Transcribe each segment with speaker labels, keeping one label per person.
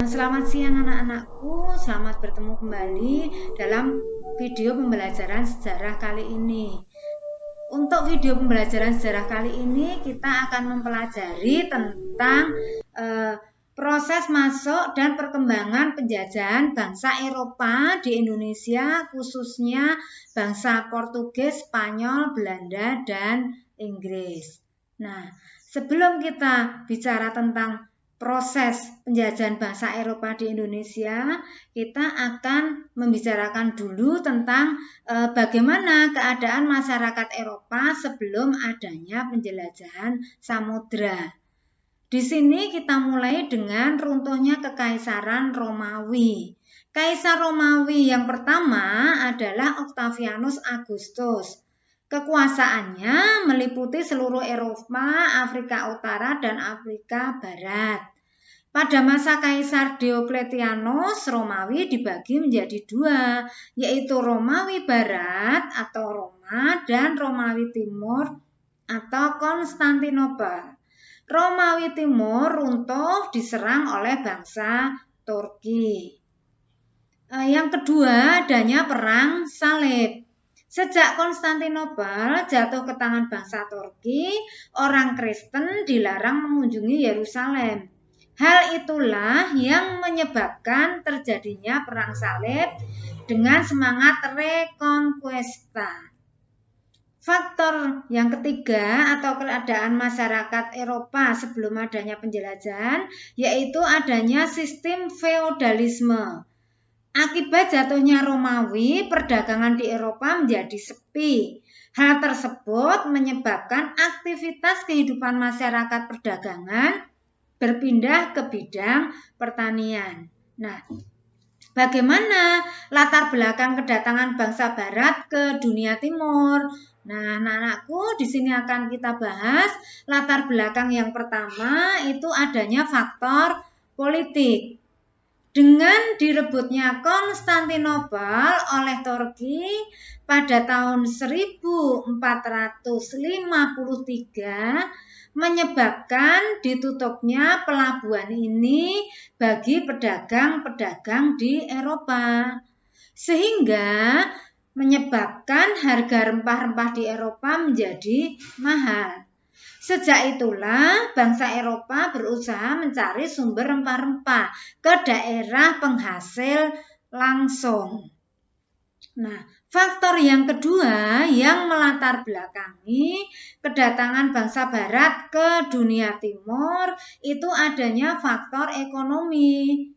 Speaker 1: Selamat siang anak-anakku, selamat bertemu kembali dalam video pembelajaran sejarah kali ini. Untuk video pembelajaran sejarah kali ini kita akan mempelajari tentang proses masuk dan perkembangan penjajahan bangsa Eropa di Indonesia, khususnya bangsa Portugis, Spanyol, Belanda, dan Inggris. Nah, sebelum kita bicara tentang proses penjajahan bangsa Eropa di Indonesia, kita akan membicarakan dulu tentang bagaimana keadaan masyarakat Eropa sebelum adanya penjelajahan samudra. Di sini kita mulai dengan runtuhnya Kekaisaran Romawi. Kaisar Romawi yang pertama adalah Octavianus Augustus. Kekuasaannya meliputi seluruh Eropa, Afrika Utara, dan Afrika Barat. Pada masa Kaisar Diocletianus, Romawi dibagi menjadi dua, yaitu Romawi Barat atau Roma dan Romawi Timur atau Konstantinopel. Romawi Timur runtuh diserang oleh bangsa Turki. Yang kedua, adanya Perang Salib. Sejak Konstantinopel jatuh ke tangan bangsa Turki, orang Kristen dilarang mengunjungi Yerusalem. Hal itulah yang menyebabkan terjadinya Perang Salib dengan semangat Reconquista. Faktor yang ketiga atau keadaan masyarakat Eropa sebelum adanya penjelajahan, yaitu adanya sistem feodalisme. Akibat jatuhnya Romawi, perdagangan di Eropa menjadi sepi. Hal tersebut menyebabkan aktivitas kehidupan masyarakat perdagangan berpindah ke bidang pertanian. Nah, bagaimana latar belakang kedatangan bangsa Barat ke dunia Timur? Nah, anak-anakku, di sini akan kita bahas latar belakang yang pertama itu adanya faktor politik. Dengan direbutnya Konstantinopel oleh Turki pada tahun 1453 menyebabkan ditutupnya pelabuhan ini bagi pedagang-pedagang di Eropa, sehingga menyebabkan harga rempah-rempah di Eropa menjadi mahal. Sejak itulah bangsa Eropa berusaha mencari sumber rempah-rempah ke daerah penghasil langsung. Nah, faktor yang kedua yang melatar belakangi kedatangan bangsa Barat ke dunia Timur itu adanya faktor ekonomi.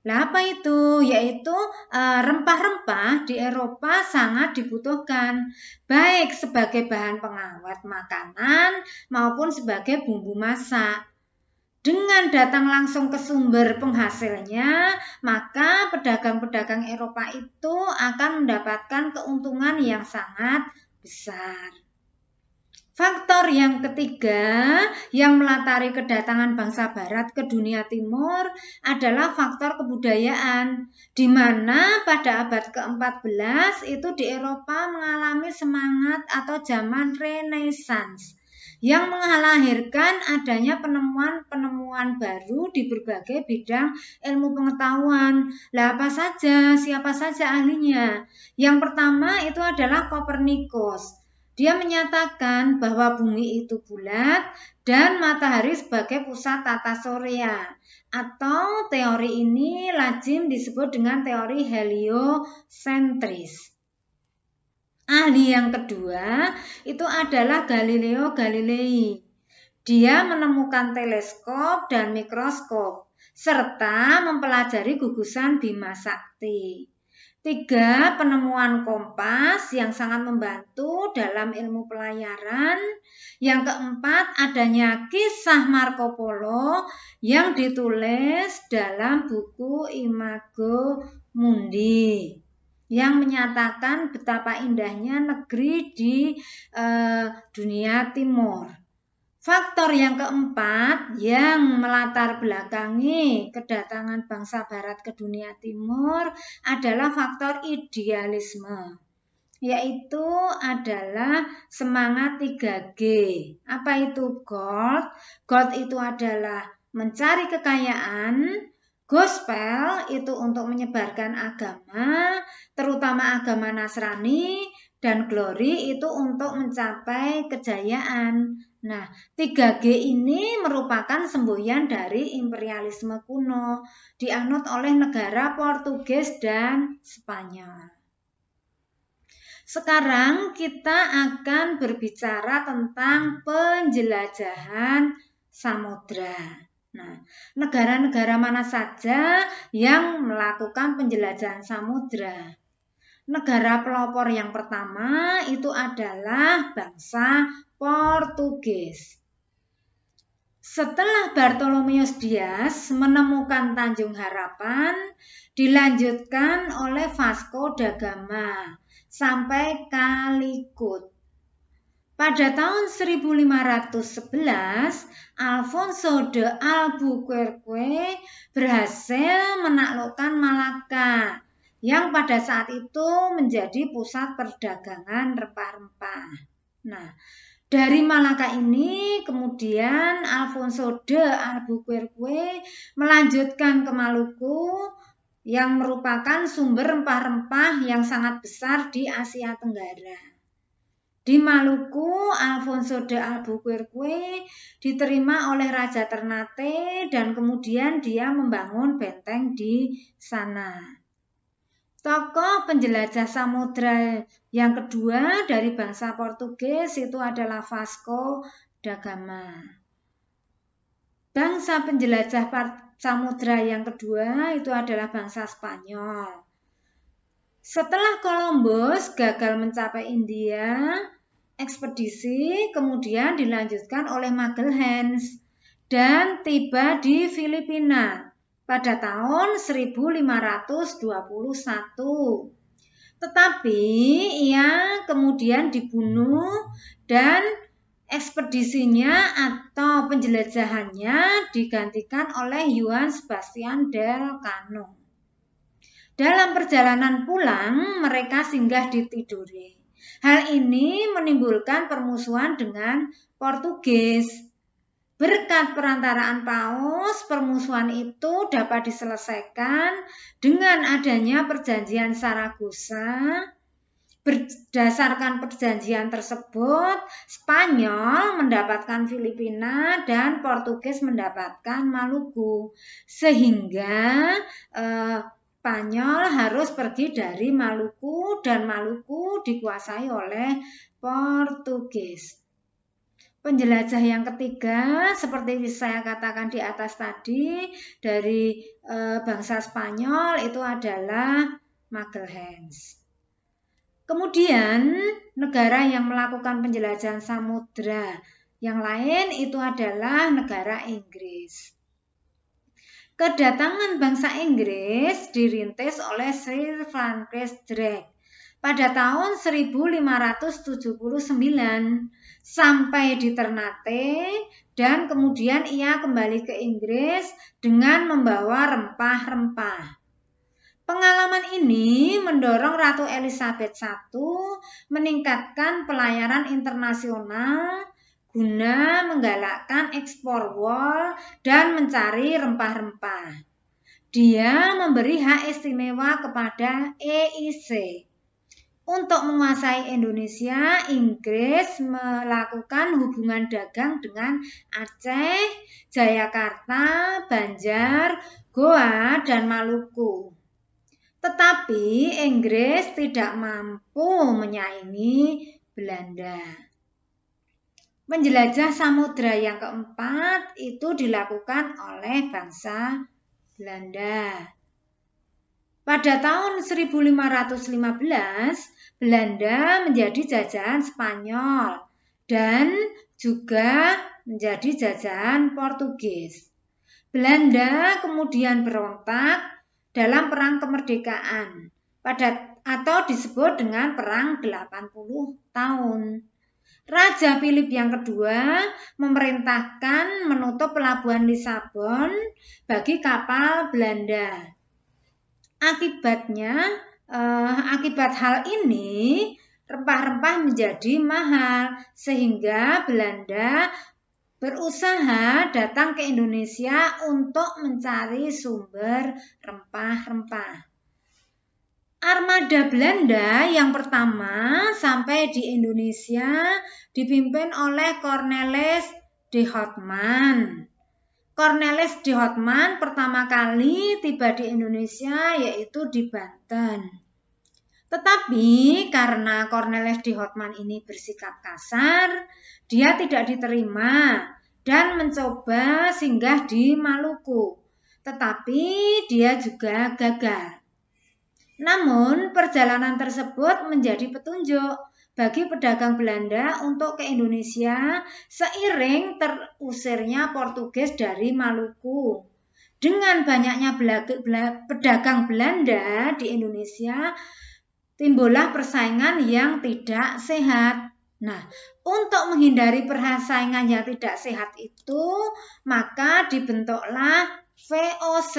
Speaker 1: Nah, apa itu? Yaitu rempah-rempah di Eropa sangat dibutuhkan, baik sebagai bahan pengawet makanan maupun sebagai bumbu masak. Dengan datang langsung ke sumber penghasilnya, maka pedagang-pedagang Eropa itu akan mendapatkan keuntungan yang sangat besar. Faktor yang ketiga yang melatari kedatangan bangsa Barat ke dunia Timur adalah faktor kebudayaan, di mana pada abad ke-14 itu di Eropa mengalami semangat atau zaman Renaissance yang melahirkan adanya penemuan-penemuan baru di berbagai bidang ilmu pengetahuan. Lah, apa saja? Siapa saja ahlinya? Yang pertama itu adalah Copernicus. Dia menyatakan bahwa bumi itu bulat dan matahari sebagai pusat tata surya. Atau teori ini lazim disebut dengan teori heliosentris. Ahli yang kedua itu adalah Galileo Galilei. Dia menemukan teleskop dan mikroskop serta mempelajari gugusan Bima Sakti. 3. Penemuan kompas yang sangat membantu dalam ilmu pelayaran. Yang keempat, adanya kisah Marco Polo yang ditulis dalam buku Imago Mundi yang menyatakan betapa indahnya negeri di dunia Timur. Faktor yang keempat yang melatar belakangi kedatangan bangsa Barat ke dunia Timur adalah faktor idealisme, yaitu adalah semangat 3G. Apa itu gold? Gold itu adalah mencari kekayaan, Gospel itu untuk menyebarkan agama, terutama agama Nasrani, dan glory itu untuk mencapai kejayaan. Nah, 3G ini merupakan semboyan dari imperialisme kuno, dianut oleh negara Portugis dan Spanyol. Sekarang kita akan berbicara tentang penjelajahan samudra. Nah, negara-negara mana saja yang melakukan penjelajahan samudra? Negara pelopor yang pertama itu adalah bangsa Portugis. Setelah Bartolomeus Dias menemukan Tanjung Harapan, dilanjutkan oleh Vasco da Gama sampai Calicut. Pada tahun 1511, Alfonso de Albuquerque berhasil menaklukkan Malaka yang pada saat itu menjadi pusat perdagangan rempah-rempah. Nah, dari Malaka ini kemudian Alfonso de Albuquerque melanjutkan ke Maluku yang merupakan sumber rempah-rempah yang sangat besar di Asia Tenggara. Di Maluku, Alfonso de Albuquerque diterima oleh Raja Ternate dan kemudian dia membangun benteng di sana. Tokoh penjelajah samudra yang kedua dari bangsa Portugis itu adalah Vasco da Gama. Bangsa penjelajah samudra yang kedua itu adalah bangsa Spanyol. Setelah Columbus gagal mencapai India, ekspedisi kemudian dilanjutkan oleh Magalhães dan tiba di Filipina pada tahun 1521. Tetapi ia kemudian dibunuh dan ekspedisinya atau penjelajahannya digantikan oleh Juan Sebastian del Cano. Dalam perjalanan pulang, mereka singgah di Tidore. Hal ini menimbulkan permusuhan dengan Portugis. Berkat perantaraan Paus, permusuhan itu dapat diselesaikan dengan adanya perjanjian Saragossa. Berdasarkan perjanjian tersebut, Spanyol mendapatkan Filipina dan Portugis mendapatkan Maluku. Sehingga Spanyol harus pergi dari Maluku dan Maluku dikuasai oleh Portugis. Penjelajah yang ketiga, seperti saya katakan di atas tadi, dari bangsa Spanyol itu adalah Magalhães. Kemudian negara yang melakukan penjelajahan samudra yang lain itu adalah negara Inggris. Kedatangan bangsa Inggris dirintis oleh Sir Francis Drake pada tahun 1579 sampai di Ternate dan kemudian ia kembali ke Inggris dengan membawa rempah-rempah. Pengalaman ini mendorong Ratu Elizabeth I meningkatkan pelayaran internasional guna menggalakkan ekspor wol dan mencari rempah-rempah. Dia memberi hak istimewa kepada EIC. Untuk menguasai Indonesia, Inggris melakukan hubungan dagang dengan Aceh, Jayakarta, Banjar, Goa, dan Maluku. Tetapi Inggris tidak mampu menyaingi Belanda. Penjelajah samudra yang keempat itu dilakukan oleh bangsa Belanda. Pada tahun 1515, Belanda menjadi jajahan Spanyol dan juga menjadi jajahan Portugis. Belanda kemudian berontak dalam Perang Kemerdekaan atau disebut dengan Perang 80 tahun. Raja Philip yang kedua memerintahkan menutup pelabuhan Lisabon bagi kapal Belanda. Akibat hal ini, rempah-rempah menjadi mahal sehingga Belanda berusaha datang ke Indonesia untuk mencari sumber rempah-rempah. Armada Belanda yang pertama sampai di Indonesia dipimpin oleh Cornelis de Houtman. Cornelis de Houtman pertama kali tiba di Indonesia yaitu di Banten. Tetapi karena Cornelis de Houtman ini bersikap kasar, dia tidak diterima dan mencoba singgah di Maluku. Tetapi dia juga gagal. Namun, perjalanan tersebut menjadi petunjuk bagi pedagang Belanda untuk ke Indonesia seiring terusirnya Portugis dari Maluku. Dengan banyaknya pedagang Belanda di Indonesia, timbullah persaingan yang tidak sehat. Nah, untuk menghindari persaingan yang tidak sehat itu, maka dibentuklah VOC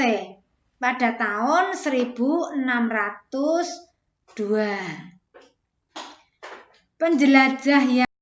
Speaker 1: pada tahun 1602. Penjelajah yang